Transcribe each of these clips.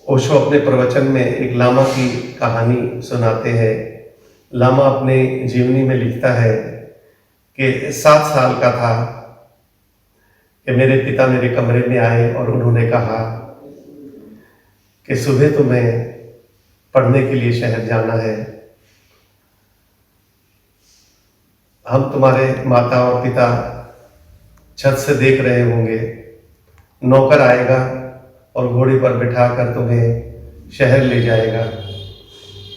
ओशो अपने प्रवचन में एक लामा की कहानी सुनाते हैं। लामा अपने जीवनी में लिखता है कि 7 साल का था कि मेरे पिता मेरे कमरे में आए और उन्होंने कहा कि सुबह तुम्हें पढ़ने के लिए शहर जाना है। हम तुम्हारे माता और पिता छत से देख रहे होंगे, नौकर आएगा और घोड़े पर बिठाकर तुम्हें शहर ले जाएगा।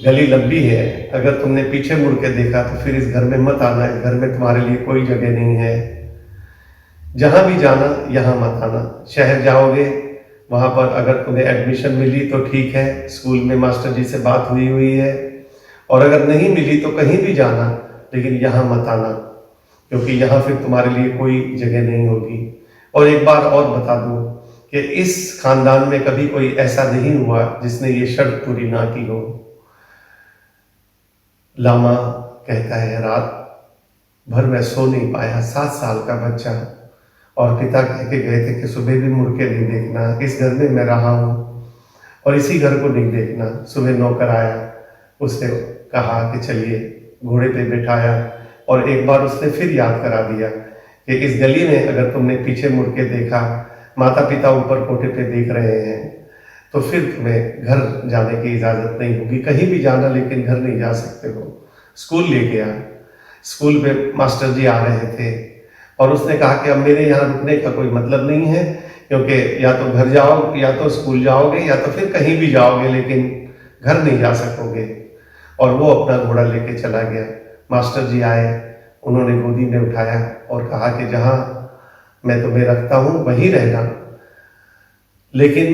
गली लंबी है, अगर तुमने पीछे मुड़ के देखा तो फिर इस घर में मत आना, इस घर में तुम्हारे लिए कोई जगह नहीं है। जहां भी जाना यहाँ मत आना। शहर जाओगे वहां पर अगर तुम्हें एडमिशन मिली तो ठीक है, स्कूल में मास्टर जी से बात हुई है, और अगर नहीं मिली तो कहीं भी जाना, लेकिन यहाँ मत आना, क्योंकि यहाँ फिर तुम्हारे लिए कोई जगह नहीं होगी। और एक बार और बता दूं कि इस खानदान में कभी कोई ऐसा नहीं हुआ जिसने ये शर्त पूरी ना की हो। लामा कहता है, रात भर मैं सो नहीं पाया, 7 साल का बच्चा, और पिता कह के गए थे कि सुबह भी मुड़ के नहीं देखना, इस घर में मैं रहा हूँ और इसी घर को नहीं देखना। सुबह नौकर आया, उसने कहा कि चलिए, घोड़े पे बिठाया, और एक बार उसने फिर याद करा दिया कि इस गली में अगर तुमने पीछे मुड़ के देखा, माता पिता ऊपर कोठे पे देख रहे हैं, तो फिर तुम्हें घर जाने की इजाज़त नहीं होगी। कहीं भी जाना लेकिन घर नहीं जा सकते हो। स्कूल ले गया, स्कूल में मास्टर जी आ रहे थे और उसने कहा कि अब मेरे यहाँ रुकने का कोई मतलब नहीं है, क्योंकि या तो घर जाओ, या तो स्कूल जाओगे, या तो फिर कहीं भी जाओगे, लेकिन घर नहीं जा सकोगे। और वो अपना घोड़ा लेके चला गया। मास्टर जी आए, उन्होंने गोदी में उठाया और कहा कि जहाँ मैं तुम्हें रखता हूँ वहीं रहना, लेकिन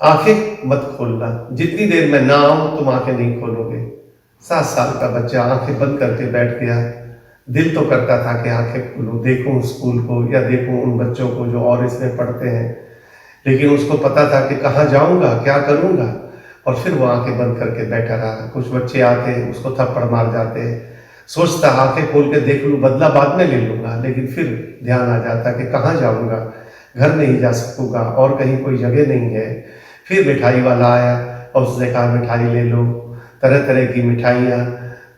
आंखें मत खोलना, जितनी देर मैं ना आऊं तुम आंखें नहीं खोलोगे। 7 साल का बच्चा आंखें बंद करके बैठ गया। दिल तो करता था कि आंखें खोलूं, देखूं स्कूल को, या देखूं उन बच्चों को जो और इसमें पढ़ते हैं, लेकिन उसको पता था कि कहाँ जाऊंगा, क्या करूंगा, और फिर वो आंखें बंद करके बैठा रहा। कुछ बच्चे आते, उसको थप्पड़ मार जाते, सोचता आंखें खोल के देख लूं, बदला बाद में ले लूंगा, लेकिन फिर ध्यान आ जाता कि कहाँ जाऊंगा, घर नहीं जा सकूंगा और कहीं कोई जगह नहीं है। फिर मिठाई वाला आया और उसने कहा मिठाई ले लो, तरह तरह की मिठाइयाँ।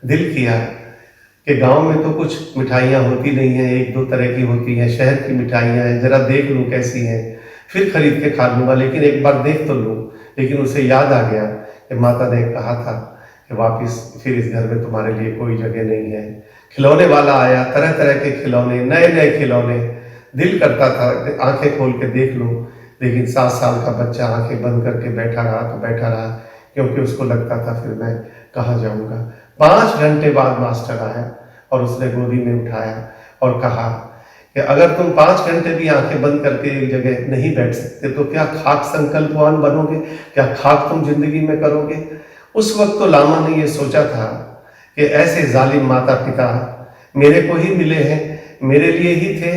दिल किया कि गांव में तो कुछ मिठाइयाँ होती नहीं हैं, 1-2 तरह की होती हैं, शहर की मिठाइयाँ हैं, जरा देख लूँ कैसी हैं, फिर खरीद के खा लूँगा, लेकिन एक बार देख तो लूँ। लेकिन उसे याद आ गया कि माता ने कहा था कि वापस फिर इस घर में तुम्हारे लिए कोई जगह नहीं है। खिलौने वाला आया, तरह तरह के खिलौने, नए नए खिलौने। दिल करता था कि आंखें खोल के देख लूँ, लेकिन 7 साल का बच्चा आंखें बंद करके बैठा रहा तो बैठा रहा, क्योंकि उसको लगता था फिर मैं कहाँ जाऊँगा। 5 घंटे बाद मास्टर आया और उसने गोदी में उठाया और कहा कि अगर तुम 5 घंटे भी आंखें बंद करके एक जगह नहीं बैठ सकते तो क्या खाक संकल्पवान बनोगे, क्या खाक तुम जिंदगी में करोगे। उस वक्त तो लामा ने ये सोचा था कि ऐसे जालिम माता पिता मेरे को ही मिले हैं, मेरे लिए ही थे।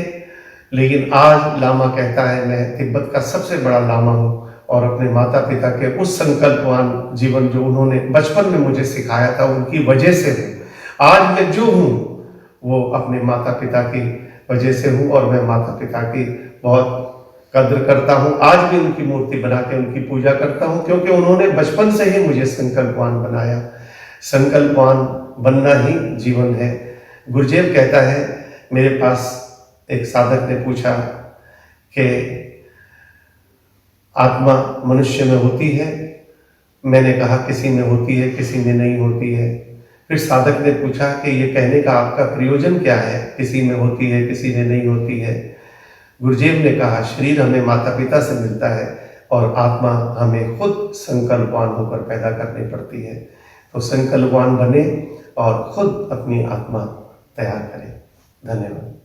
लेकिन आज लामा कहता है, मैं तिब्बत का सबसे बड़ा लामा हूँ और अपने माता पिता के उस संकल्पवान जीवन जो उन्होंने बचपन में मुझे सिखाया था, उनकी वजह से हूँ। आज मैं जो हूँ वो अपने माता पिता की वजह से हूँ, और मैं माता पिता की बहुत कद्र करता हूँ। आज भी उनकी मूर्ति बना के उनकी पूजा करता हूँ, क्योंकि उन्होंने बचपन से ही मुझे संकल्पवान बनाया। संकल्पवान बनना ही जीवन है। गुरुदेव कहता है, मेरे पास एक साधक ने पूछा कि आत्मा मनुष्य में होती है? मैंने कहा किसी में होती है, किसी में नहीं होती है। फिर साधक ने पूछा कि ये कहने का आपका प्रयोजन क्या है, किसी में होती है, किसी में नहीं होती है। गुरुदेव ने कहा, शरीर हमें माता पिता से मिलता है और आत्मा हमें खुद संकल्पवान होकर पैदा करनी पड़ती है। तो संकल्पवान बने और खुद अपनी आत्मा तैयार करें। धन्यवाद।